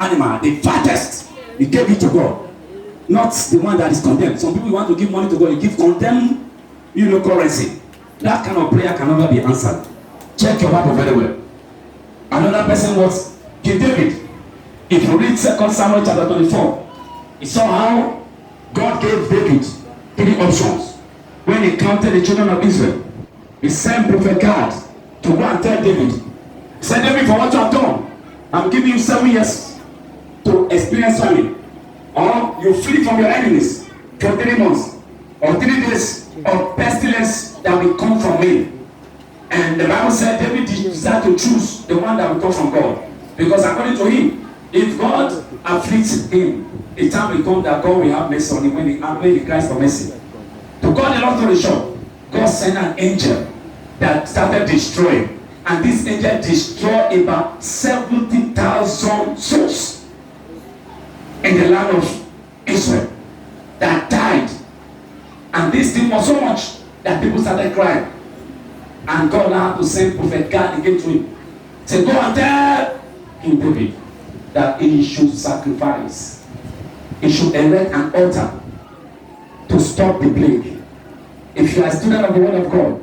animal, the fattest. He gave it to God. Not the one that is condemned. Some people want to give money to God, you give condemned, currency. That kind of prayer can never be answered. Check your Bible very well. Another person was King David. If you read 2 Samuel chapter 24, you saw how God gave David 3 options. When he counted the children of Israel, he sent Prophet Gad to go and tell David, he said, David, for what you have done, I'm giving you 7 years to experience famine. Or you flee from your enemies for 3 months, or 3 days of pestilence that will come from me. And the Bible said David decided to choose the one that will come from God. Because according to him, if God afflicts him, a time will come that God will have mercy on him when he cries for mercy. To God, the long story short, God sent an angel that started destroying. And this angel destroyed about 70,000 souls in the land of Israel that died. And this thing was so much that people started crying. And God had to send Prophet Gad again to him. Say, go and tell King David that he should sacrifice. He should erect an altar to stop the plague. If you are a student of the word of God,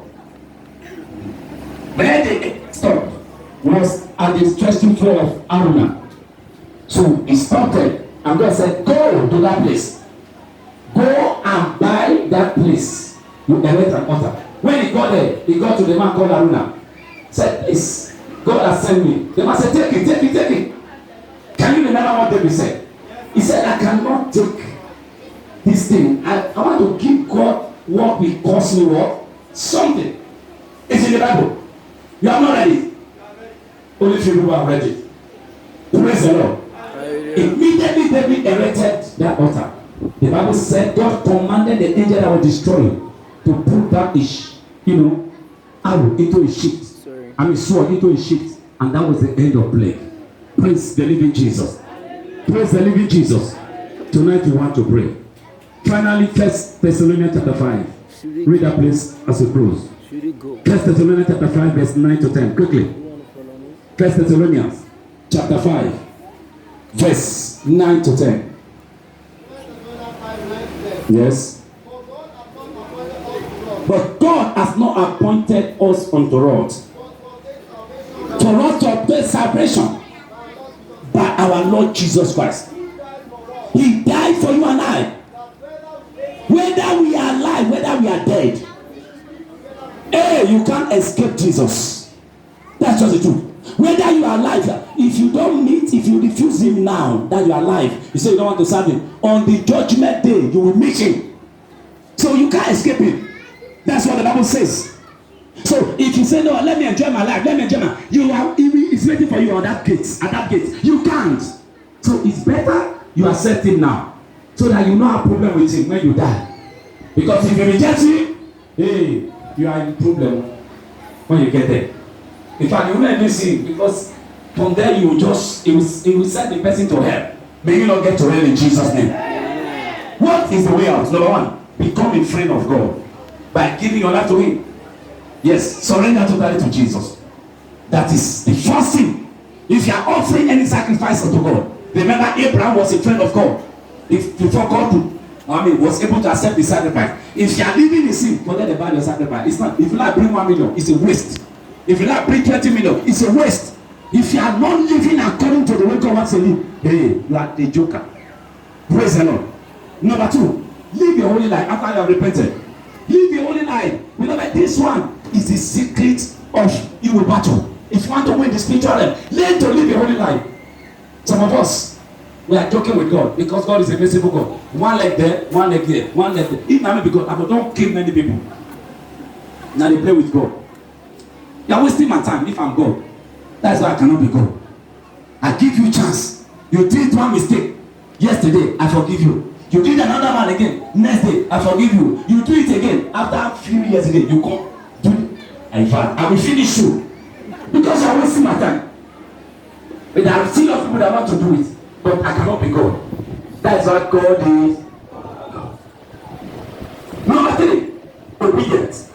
where they stopped was at the threshing floor of Aruna. So he started, and God said, go to that place. Go and buy that place. You erect an altar. When he got there, he got to the man called Aruna. Said, please, God has sent me. The man said, take it. Can you remember what David said? He said, I cannot take this thing. I want to give God what will cost me what? Something. It's in the Bible. You are not ready. Only few people are ready. Praise the Lord. Immediately David erected that altar. The Bible said God commanded the angel that was destroying to put that arrow into a sheet. Sword into a sheet. And that was the end of plague. Praise the living Jesus. Praise the living Jesus. Tonight we want to pray. Finally, 1 Thessalonians chapter 5. Read that place as we close. 1 Thessalonians chapter 5 verse 9 to 10. Quickly. 1 Thessalonians chapter 5 verse 9 to 10. Yes. But God has not appointed us unto wrath, for us to obtain salvation by our Lord Jesus Christ. He died for you and I. Whether we are alive, whether we are dead. Hey, you can't escape Jesus. That's just the truth. Whether you are alive, if you refuse him now that you are alive, you say you don't want to serve him, on the judgment day you will meet him. So you can't escape him. That's what the Bible says. So if you say, no, let me enjoy my life, it's waiting for you at that gate. You can't. So it's better you accept him now, so that you don't have problem with him when you die. Because if you reject him, hey, you are in problem when you get there. In fact, you will not miss him, because from there it will send the person to hell. May you not get to hell in Jesus' name. What is the way out? Number 1, become a friend of God by giving your life to him. Yes, surrender totally to Jesus. That is the first thing. If you are offering any sacrifice unto God, remember Abraham was a friend of God. Before God was able to accept the sacrifice. If you are living in sin, forget about your sacrifice. It's not. If you like bring 1 million, it's a waste. If you like bring 20 million, it's a waste. If you are not living according to the way God wants to live, hey, you are the joker. Praise the Lord. Number 2, live your holy life after you have repented. Live your holy life. Remember, this one is the secret of your battle. If you want to win the spiritual life, learn to live your holy life. Some of us, we are joking with God because God is a merciful God. One leg there, one leg there, one leg there. If not because I don't kill many people. Now they play with God. You are wasting my time if I'm God. That's why I cannot be God. I give you a chance. You did one mistake. Yesterday, I forgive you. You did another one again. Next day, I forgive you. You do it again. After a few years again, you come. Do it. In fact, I will finish you. Because you are wasting my time. But there are still of people that want to do it. But I cannot be God. That's what God is. Number 3, obedience.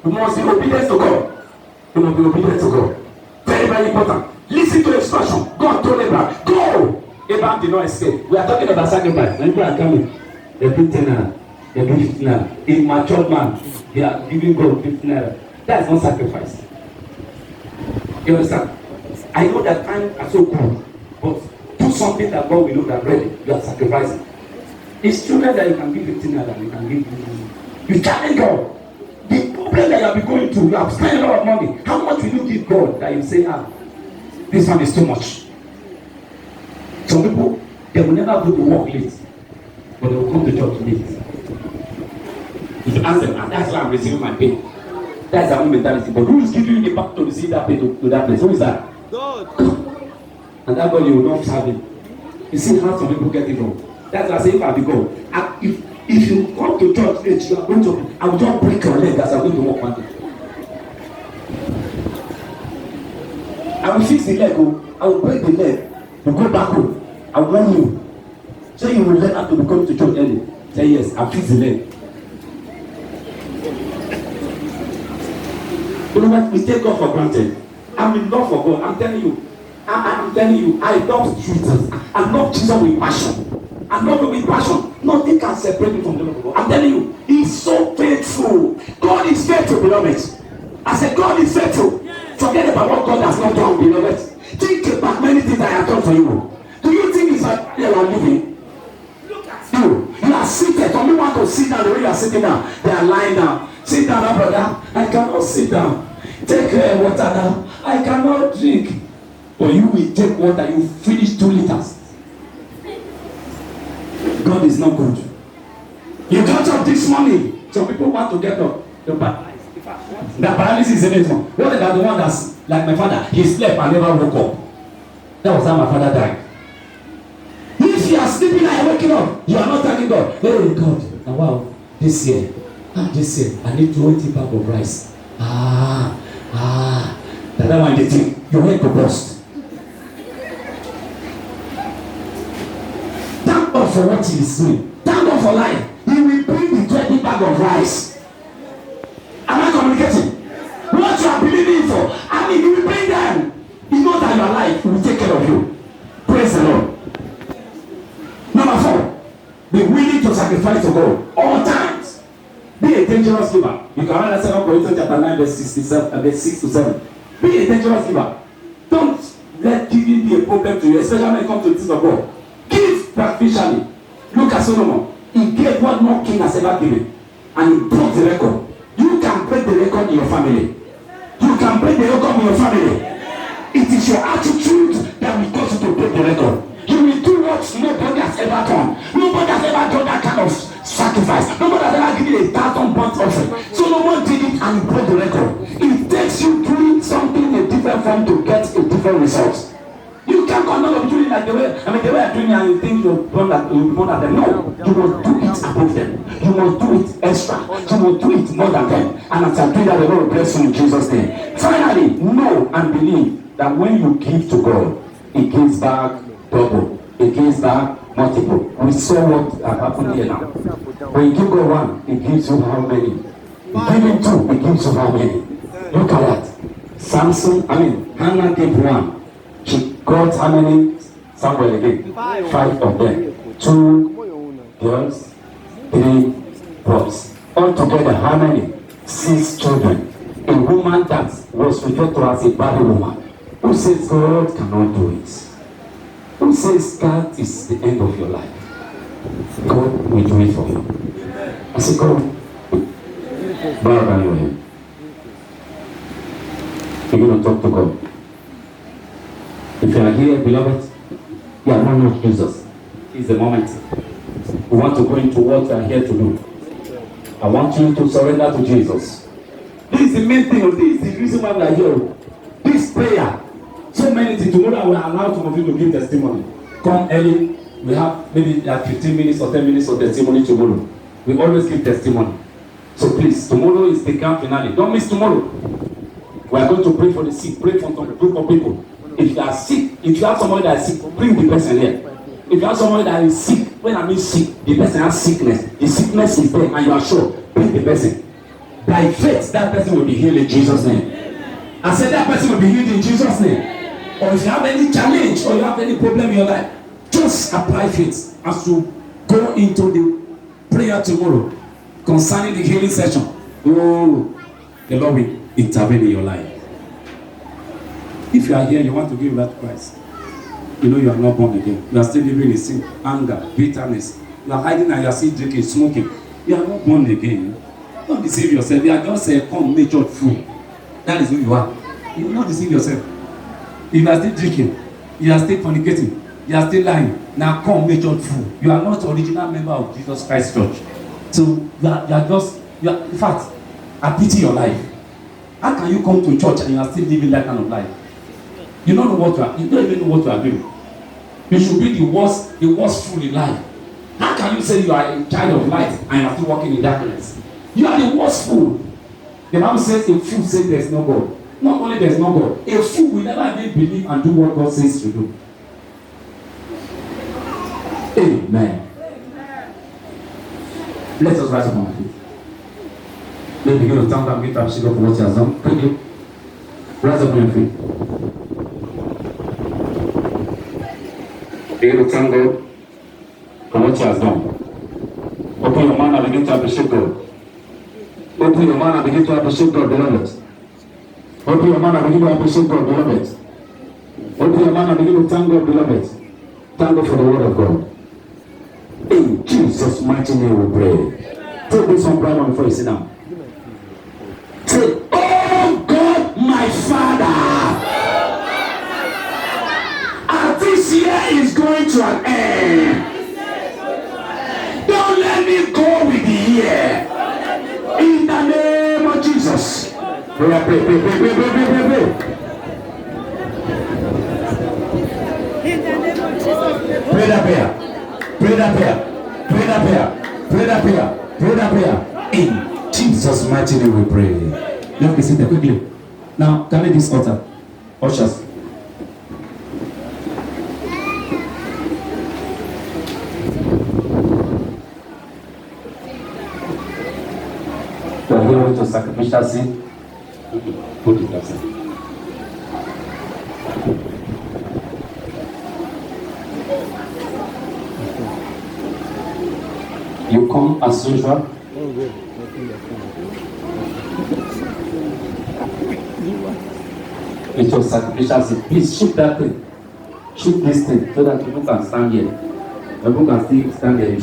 You must be obedient to God. You must be obedient to God. Very, very important. Listen to the instruction. God told Abraham, go. Abraham did not escape. We are talking about sacrifice. When people are coming, they bring 10 naira, they bring 15 naira. A matured man, they are giving God 15 naira. That is not sacrifice. You understand? I know that times are so cool, but do something that God will look at ready. You are sacrificing. It's true that you can give 15 naira, you can give. You challenge God. The problem that you have been going through, you have spent a lot of money. How much will you give God that you say, this one is too much? Some people, they will never go to work late, but they will come to church late. If you ask them, and that's why I'm receiving my pay. That's our own mentality. But who is giving you the back to receive that pay to that place? Who is that? God. And that God, you will not serve him. You see how some people get it wrong. That's why I say, if I be God, if you come to church late, you are going to, I will just break your leg as I'm going to walk one day. I will fix the leg, I will break the leg. You go back home. I will warn you. So you will learn how to come to church early. Say yes, I fix the leg. You know what? We take God for granted. I'm in love for God. I'm telling you. I'm telling you. I love Jesus. I love Jesus with passion. I love him with passion. Nothing can separate me from the love of God. I'm telling you. He's so faithful. God is faithful, beloved. I said God is faithful. Forget about what God has not done, beloved. Think about many things I have done for you. Do you think it's like you are living? Look at you. You are seated. Some people want to sit down the way you are sitting down. They are lying down. Sit down, brother. I cannot sit down. Take water now. I cannot drink. But you will take water. You finish 2 liters. God is not good. You got up this morning. Some people want to get up. The paralysis is in it. What about the one that's like my father? He slept and never woke up. That was how my father died. If you are sleeping and waking up, you are not thanking God. Hey God, and wow, this year, I need 20 bag of rice. That one you think your head will burst. Thank God for what he is doing. Thank God for life. He will bring the 20 bag of rice. Am I communicating? What you are believing for, I mean, he will bring them. He knows that your life will take care of you. Praise the Lord. Number 4, be willing to sacrifice to God all times. Be a dangerous giver. You can read 2 Corinthians chapter 9, verse 67, verse 6 to 7. Be a dangerous giver. Don't let giving be a problem to you, especially when it comes to things of God. Give sacrificially. Look at Solomon. He gave what no king has ever given, and he broke the record. You can break the record in your family. You can break the record in your family. It is your attitude that will cause you to break the record. You will do what nobody has ever done. Nobody has ever done that kind of sacrifice. Nobody has ever given 1,000 burnt offering. So no one did it and he broke the record. It takes you doing something in a different form to get a different result. You can't continue doing like the way I'm doing it and you think you're more than them. No, you must do it above them. You must do it extra. You must do it more than them. And as I do that, the Lord will bless you in Jesus' name. Finally, know and believe that when you give to God, He gives back double. He gives back multiple. We saw what happened here now. When you give God 1, He gives you how many? Give Him 2, He gives you how many? Look at that. Hannah gave 1. She got how many? Somewhere again. 5 of them. 2 girls, 3 boys. Altogether, how many? 6 children. A woman that was referred to as a bad woman. Who says God cannot do it? Who says that is the end of your life? God will do it for you. I say, God, bow down your head. You're going to talk to God. If you are here, beloved, you are not Jesus. It's the moment. We want to go into what we are here to do. I want you to surrender to Jesus. This is the main thing. This is the reason why we are here. This prayer. So many things. Tomorrow I will allow some of you to give testimony. Come early. We have maybe like 15 minutes or 10 minutes of testimony tomorrow. We always give testimony. So please, tomorrow is the camp finale. Don't miss tomorrow. We are going to pray for the sick. Pray for some group of people. If you are sick, if you have somebody that is sick, bring the person here. If you have somebody that is sick, when I mean sick, the person has sickness. The sickness is there and you are sure, bring the person. By faith, that person will be healed in Jesus' name. I said that person will be healed in Jesus' name. Or if you have any challenge or you have any problem in your life, just just apply faith as you go into the prayer tomorrow concerning the healing session. Oh, the Lord will intervene in your life. If you are here, you want to give that Christ. You know you are not born again. You are still living in sin, anger, bitterness. You are hiding and you are still drinking, smoking. You are not born again. Don't deceive yourself. You are just a natured fool. That is who you are. You will not deceive yourself. If you are still drinking, you are still fornicating, you are still lying, now come natured fool. You are not original member of Jesus Christ Church. So you are in fact, I pity your life. How can you come to church and you are still living that kind of life? You don't know what you don't even know what you are doing. You should be the worst fool in life. How can you say you are a child of light and you are still walking in darkness? You are the worst fool. The Bible says a fool says there is no God. Not only there is no God, a fool will never even believe and do what God says to do. Amen. Let us rise up on our feet. Let's begin to thank God, give God for what He has done. Thank you. Rise up on your feet. Begin to thank God for what He has done. Open your mouth and begin to appreciate God. Open your mouth and begin to appreciate God, beloved. Open your mouth and begin to appreciate God, beloved. Open your mouth and begin to thank God, beloved. Thank God for the word of God. In Jesus' mighty name we pray. Take this one prayer before you sit down. Say, oh God, my Father, as this year is going to an end, don't let me go with the year. In the name of Jesus. Pray. Pray that prayer. In Jesus' mighty name we pray. Now we sit there quickly. Now carry this altar. Ushers. We are here with a sacrificial seed. Put it outside. You come as usual. With your sacrificial seed. Please shoot that thing. Shoot this thing so that people can stand here. People can still stand here.